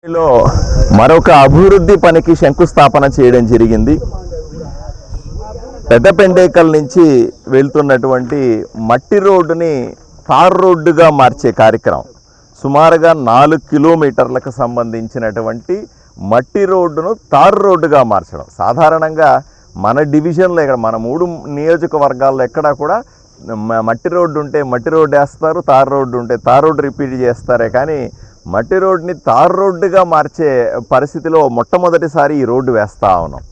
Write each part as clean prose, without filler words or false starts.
లో మరొక అభివృద్ధి పనికి శంకుస్థాపన చేయడం జరిగింది. పెద్దపెండేకల్ నుంచి వెళ్తున్నటువంటి మట్టి రోడ్డుని తార్ రోడ్డుగా మార్చే కార్యక్రమం. సుమారుగా 4 కిలోమీటర్లకు సంబంధించినటువంటి మట్టి రోడ్డును తార్ రోడ్డుగా మార్చడం. సాధారణంగా మన డివిజన్లో ఇక్కడ మన 3 నియోజకవర్గాల్లో ఎక్కడా కూడా మట్టి రోడ్డు ఉంటే మట్టి రోడ్డు వేస్తారు, తార్ రోడ్డు ఉంటే తార్ రోడ్డు రిపీట్ చేస్తారే కానీ మట్టి రోడ్డుని తార్ రోడ్డుగా మార్చే పరిస్థితిలో మొట్టమొదటిసారి ఈ రోడ్డు వేస్తూ ఉన్నాం.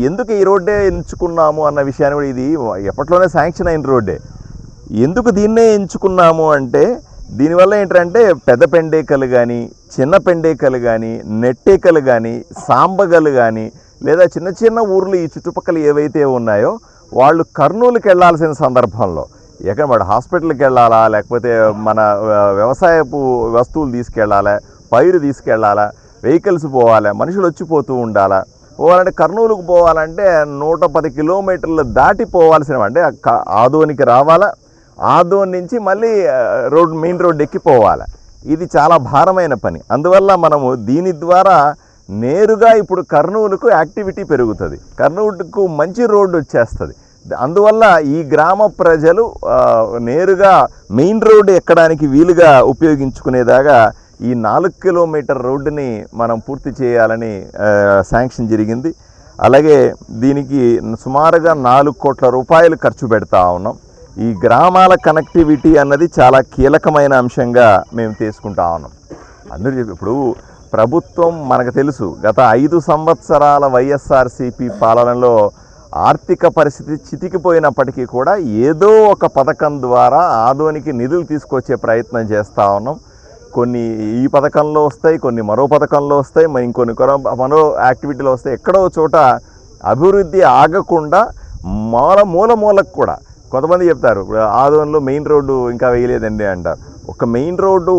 ఎందుకు ఈ రోడ్డే ఎంచుకున్నాము అన్న విషయాన్ని కూడా, ఇది ఎప్పట్లోనే శాంక్షన్ అయిన రోడ్డే. ఎందుకు దీన్నే ఎంచుకున్నాము అంటే దీనివల్ల ఏంటంటే పెద్ద పెండేకలు కానీ, చిన్న పెండేకలు కానీ, నెట్టేకలు కానీ, సాంబగలు కానీ, లేదా చిన్న చిన్న ఊర్లు ఈ చుట్టుపక్కల ఏవైతే ఉన్నాయో వాళ్ళు కర్నూలుకి వెళ్ళాల్సిన సందర్భంలో ఎక్కడ వాడు హాస్పిటల్కి వెళ్ళాలా, లేకపోతే మన వ్యవసాయపు వస్తువులు తీసుకెళ్ళాలా, పైరు తీసుకెళ్ళాలా, వెహికల్స్ పోవాలా, మనుషులు వచ్చిపోతూ ఉండాలా. పోవాలంటే కర్నూలుకు పోవాలంటే 110 కిలోమీటర్లు దాటిపోవాల్సిన, అంటే ఆదోనికి రావాలా, ఆదోని నుంచి మళ్ళీ మెయిన్ రోడ్ ఎక్కిపోవాలి. ఇది చాలా భారమైన పని. అందువల్ల మనము దీని ద్వారా నేరుగా ఇప్పుడు కర్నూలుకు యాక్టివిటీ పెరుగుతుంది, కర్నూలుకు మంచి రోడ్డు వచ్చేస్తుంది. అందువల్ల ఈ గ్రామ ప్రజలు నేరుగా మెయిన్ రోడ్డు ఎక్కడానికి వీలుగా ఉపయోగించుకునేదాగా ఈ 4 కిలోమీటర్ రోడ్డుని మనం పూర్తి చేయాలని శాంక్షన్ జరిగింది. అలాగే దీనికి సుమారుగా 4 కోట్ల రూపాయలు ఖర్చు పెడతా ఉన్నాం. ఈ గ్రామాల కనెక్టివిటీ అన్నది చాలా కీలకమైన అంశంగా మేము తీసుకుంటా ఉన్నాం. అందరూ ఇప్పుడు ప్రభుత్వం మనకు తెలుసు, గత 5 సంవత్సరాల వైఎస్ఆర్సీపీ పాలనలో ఆర్థిక పరిస్థితి చితికిపోయినప్పటికీ కూడా ఏదో ఒక పథకం ద్వారా ఆదోనికి నిధులు తీసుకొచ్చే ప్రయత్నం చేస్తూ ఉన్నాం. కొన్ని ఈ పథకంలో వస్తాయి, కొన్ని మరో పథకంలో వస్తాయి, ఇంకొన్ని మరో యాక్టివిటీలో వస్తాయి. ఎక్కడో చోట అభివృద్ధి ఆగకుండా మూలకు కూడా కొంతమంది చెప్తారు ఆదోన్లో మెయిన్ రోడ్డు ఇంకా వేయలేదండి అంటారు. ఒక మెయిన్ రోడ్డు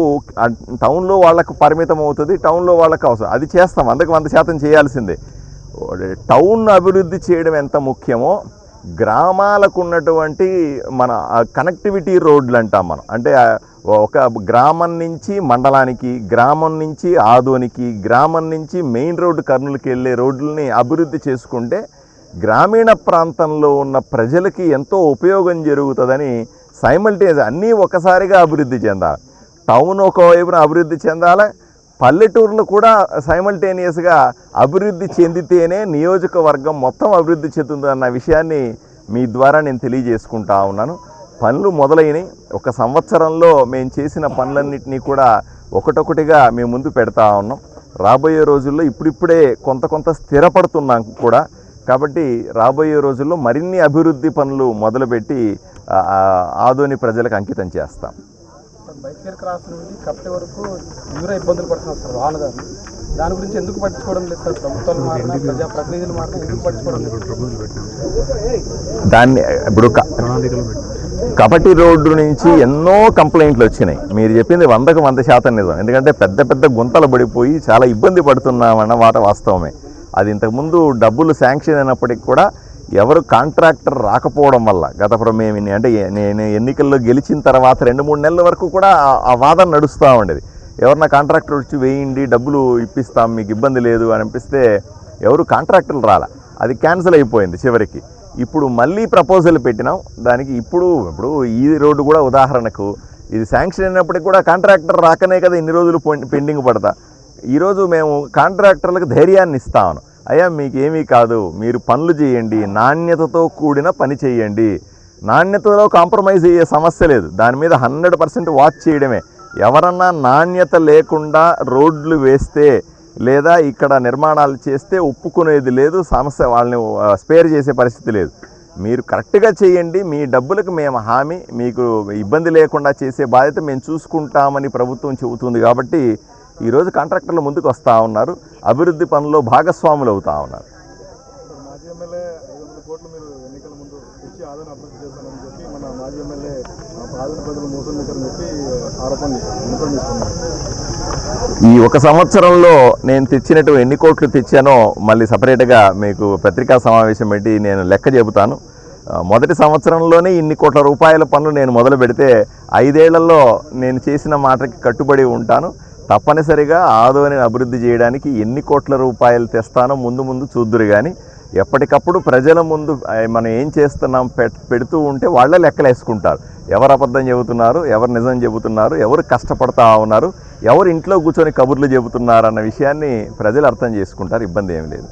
టౌన్లో వాళ్ళకు పరిమితం అవుతుంది, టౌన్లో వాళ్ళకు అవసరం, అది చేస్తాం, అందుకు 100% చేయాల్సిందే. టౌన్ అభివృద్ధి చేయడం ఎంత ముఖ్యమో గ్రామాలకు ఉన్నటువంటి మన కనెక్టివిటీ రోడ్లు అంటాం మనం. అంటే ఒక గ్రామం నుంచి మండలానికి, గ్రామం నుంచి ఆదోనికి, గ్రామం నుంచి మెయిన్ రోడ్డు కర్నూలుకి వెళ్ళే రోడ్లని అభివృద్ధి చేసుకుంటే గ్రామీణ ప్రాంతంలో ఉన్న ప్రజలకి ఎంతో ఉపయోగం జరుగుతుందని సైమల్టేనియస్ అన్నీ ఒకసారిగా అభివృద్ధి చెందాలి. టౌన్ ఒకవైపున అభివృద్ధి చెందాలి, పల్లెటూర్లు కూడా సైమల్టేనియస్గా అభివృద్ధి చెందితేనే నియోజకవర్గం మొత్తం అభివృద్ధి చెందుతుంది అన్న విషయాన్ని మీ ద్వారా నేను తెలియజేసుకుంటా ఉన్నాను. పనులు మొదలైనవి. 1 సంవత్సరంలో మేము చేసిన పనులన్నింటినీ కూడా ఒకటొకటిగా మేము ముందు పెడతా ఉన్నాం. రాబోయే రోజుల్లో ఇప్పుడిప్పుడే కొంత స్థిరపడుతున్నాం కూడా. కాబట్టి రాబోయే రోజుల్లో మరిన్ని అభివృద్ధి పనులు మొదలుపెట్టి ఆదోని ప్రజలకు అంకితం చేస్తాం. బైక్ క్రాస్ నుండి కప్పటి వరకు తీవ్ర ఇబ్బందులు పడుతున్నారు సార్ వాహనదారులు. దాని గురించి ఎందుకు పట్టించుకోవడం లేదు సార్? ప్రభుత్వాలు మారినా, ప్రజాప్రతినిధులు మారినా ఎందుకు పట్టించుకోవడం లేదు? దాన్ని ఇప్పుడు కపటి రోడ్డు నుంచి ఎన్నో కంప్లైంట్లు వచ్చినాయి. మీరు చెప్పింది 100కు 100% నిజం. ఎందుకంటే పెద్ద పెద్ద గుంతలు పడిపోయి చాలా ఇబ్బంది పడుతున్నామన్న మాట వాస్తవమే. అది ఇంతకుముందు డబ్బులు శాంక్షన్ అయినప్పటికి కూడా ఎవరు కాంట్రాక్టర్ రాకపోవడం వల్ల అంటే నేను ఎన్నికల్లో గెలిచిన తర్వాత 2-3 నెలల వరకు కూడా ఆ వాదన నడుస్తూ ఉండేది. ఎవరన్నా కాంట్రాక్టర్ వచ్చి వేయండి, డబ్బులు ఇప్పిస్తాం, మీకు ఇబ్బంది లేదు అని అనిపిస్తే ఎవరు కాంట్రాక్టర్లు రాలే. అది క్యాన్సిల్ అయిపోయింది చివరికి. ఇప్పుడు మళ్ళీ ప్రపోజల్ పెట్టినాం దానికి. ఇప్పుడు ఈ రోడ్డు కూడా ఉదాహరణకు ఇది శాంక్షన్ అయినప్పటికి కూడా కాంట్రాక్టర్ రాకనే కదా ఇన్ని రోజులు పెండింగ్ పడతా. ఈరోజు మేము కాంట్రాక్టర్లకు ధైర్యాన్ని ఇస్తాను. అయ్యా మీకేమీ కాదు, మీరు పనులు చేయండి, నాణ్యతతో కూడిన పని చేయండి, నాణ్యతలో కాంప్రమైజ్ అయ్యే సమస్య లేదు, దాని మీద 100% వాచ్ చేయడమే. ఎవరన్నా నాణ్యత లేకుండా రోడ్లు వేస్తే లేదా ఇక్కడ నిర్మాణాలు చేస్తే ఒప్పుకునేది లేదు, సమస్య వాళ్ళని స్పేర్ చేసే పరిస్థితి లేదు. మీరు కరెక్ట్గా చేయండి, మీ డబ్బులకు మేము హామీ, మీకు ఇబ్బంది లేకుండా చేసే బాధ్యత మేము చూసుకుంటామని ప్రభుత్వం చెబుతుంది. కాబట్టి ఈరోజు కాంట్రాక్టర్లు ముందుకు వస్తూ ఉన్నారు, అభివృద్ధి పనుల్లో భాగస్వాములు అవుతూ ఉన్నారు. మాజీ ఎమ్మెల్యే 500 కోట్లు మీరు ఎన్నికల ముందు తెచ్చి ఆదరణ అభివృద్ధి చేస్తానని చెప్పి మన మాజీ ఎమ్మెల్యే ఆదరణ ప్రజలు మోసం చేశారని చెప్పి ఆరోపణ తీసుకున్నారు. ఈ 1 సంవత్సరంలో నేను తెచ్చినట్టు ఎన్ని కోట్లు తెచ్చానో మళ్ళీ సపరేట్గా మీకు పత్రికా సమావేశం పెట్టి నేను లెక్క చెబుతాను. మొదటి సంవత్సరంలోనే ఇన్ని కోట్ల రూపాయల పనులు నేను మొదలు పెడితే 5 ఏళ్లలో నేను చేసిన మాటకి కట్టుబడి ఉంటాను. తప్పనిసరిగా ఆదోని అభివృద్ధి చేయడానికి ఎన్ని కోట్ల రూపాయలు తెస్తానో ముందు ముందు చూద్దురు. కానీ ఎప్పటికప్పుడు ప్రజల ముందు మనం ఏం చేస్తున్నాం పెడుతూ ఉంటే వాళ్ళే లెక్కలు వేసుకుంటారు. ఎవరు అబద్ధం చెబుతున్నారు, ఎవరు నిజం చెబుతున్నారు, ఎవరు కష్టపడతా ఉన్నారు, ఎవరు ఇంట్లో కూర్చొని కబుర్లు చెబుతున్నారు అన్న విషయాన్ని ప్రజలు అర్థం చేసుకుంటారు. ఇబ్బంది ఏమి లేదు.